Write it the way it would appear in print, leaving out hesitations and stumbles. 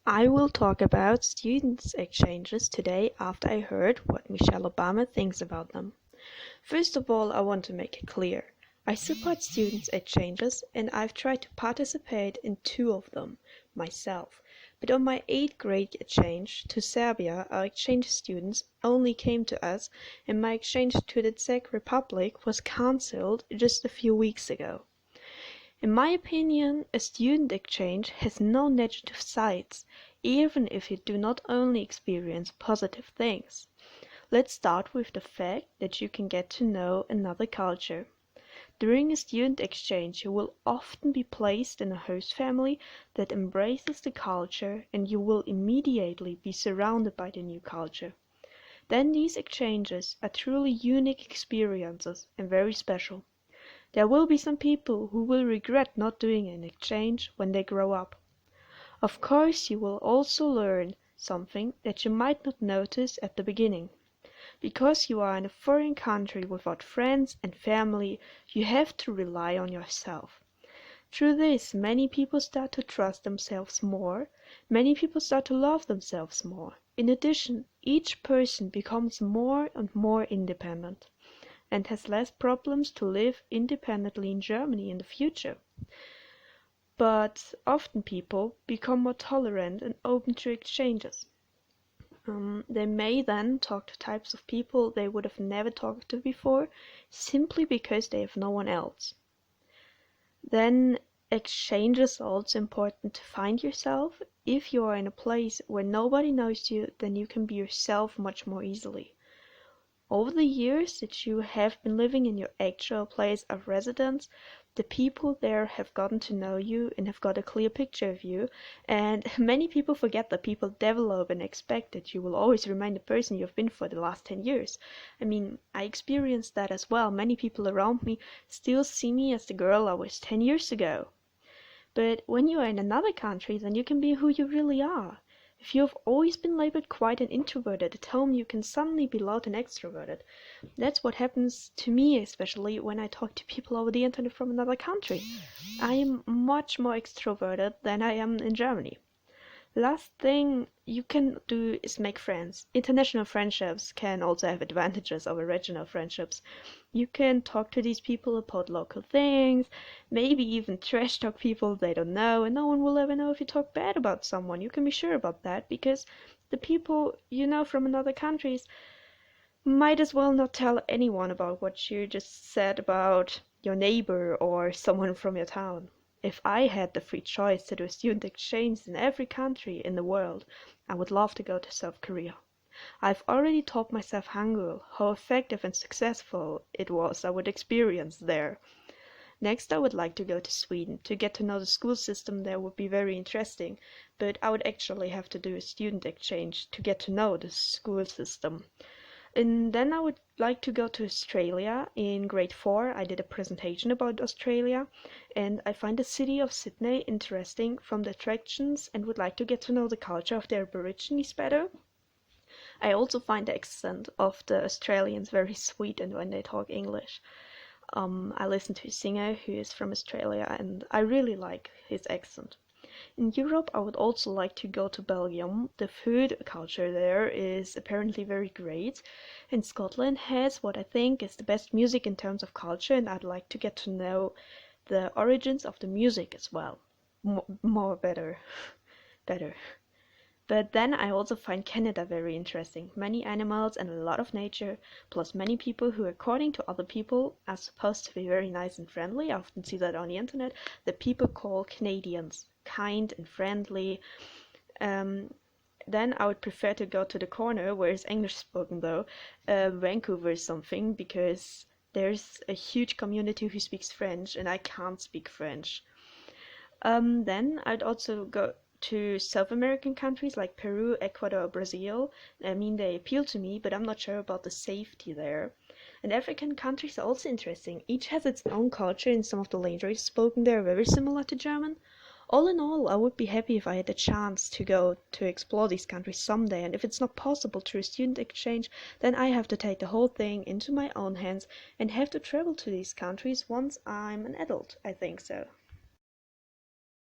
I will talk about students' exchanges today after I heard what Michelle Obama thinks about them. First of all, I want to make it clear. I support students' exchanges and I've tried to participate in 2 of them myself. But on my 8th grade exchange to Serbia, our exchange students only came to us and my exchange to the Czech Republic was cancelled just a few weeks ago. In my opinion, a student exchange has no negative sides, even if you do not only experience positive things. Let's start with the fact that you can get to know another culture. During a student exchange, you will often be placed in a host family that embraces the culture and you will immediately be surrounded by the new culture. Then these exchanges are truly unique experiences and very special. There will be some people who will regret not doing an exchange when they grow up. Of course, you will also learn something that you might not notice at the beginning. Because you are in a foreign country without friends and family, you have to rely on yourself. Through this, many people start to trust themselves more, many people start to love themselves more. In addition, each person becomes more and more independent and has less problems to live independently in Germany in the future. But often people become more tolerant and open to exchanges. They may then talk to types of people they would have never talked to before, simply because they have no one else. Then exchange is also important to find yourself. If you are in a place where nobody knows you, then you can be yourself much more easily. Over the years that you have been living in your actual place of residence, the people there have gotten to know you and have got a clear picture of you, and many people forget that people develop and expect that you will always remain the person you've been for the last 10 years. I experienced that as well. Many people around me still see me as the girl I was 10 years ago. But when you are in another country, then you can be who you really are. If you have always been labeled quite an introverted at home, you can suddenly be loud and extroverted. That's what happens to me, especially when I talk to people over the internet from another country. I am much more extroverted than I am in Germany. Last thing you can do is make friends. International friendships can also have advantages over regional friendships. You can talk to these people about local things, maybe even trash talk people they don't know, and no one will ever know if you talk bad about someone. You can be sure about that, because the people you know from other countries might as well not tell anyone about what you just said about your neighbor or someone from your town. If I had the free choice to do a student exchange in every country in the world, I would love to go to South Korea. I've already taught myself Hangul, how effective and successful it was I would experience there. Next, I would like to go to Sweden. To get to know the school system there would be very interesting, but I would actually have to do a student exchange to get to know the school system. And then I would like to go to Australia. In grade 4, I did a presentation about Australia, and I find the city of Sydney interesting from the attractions and would like to get to know the culture of the Aborigines better. I also find the accent of the Australians very sweet and when they talk English. I listen to a singer who is from Australia and I really like his accent. In Europe, I would also like to go to Belgium. The food culture there is apparently very great, and Scotland has what I think is the best music in terms of culture, and I'd like to get to know the origins of the music as well. Better. But then I also find Canada very interesting. Many animals and a lot of nature, plus many people who, according to other people, are supposed to be very nice and friendly. I often see that on the internet, that people call Canadians kind and friendly. Then I would prefer to go to the corner where it's English spoken though, Vancouver or something, because there's a huge community who speaks French and I can't speak French. Then I'd also go to South American countries like Peru, Ecuador, Brazil. They appeal to me, but I'm not sure about the safety there. And African countries are also interesting. Each has its own culture, and some of the languages spoken there are very similar to German. All in all, I would be happy if I had the chance to go to explore these countries someday, and if it's not possible through a student exchange, then I have to take the whole thing into my own hands and have to travel to these countries once I'm an adult, I think so.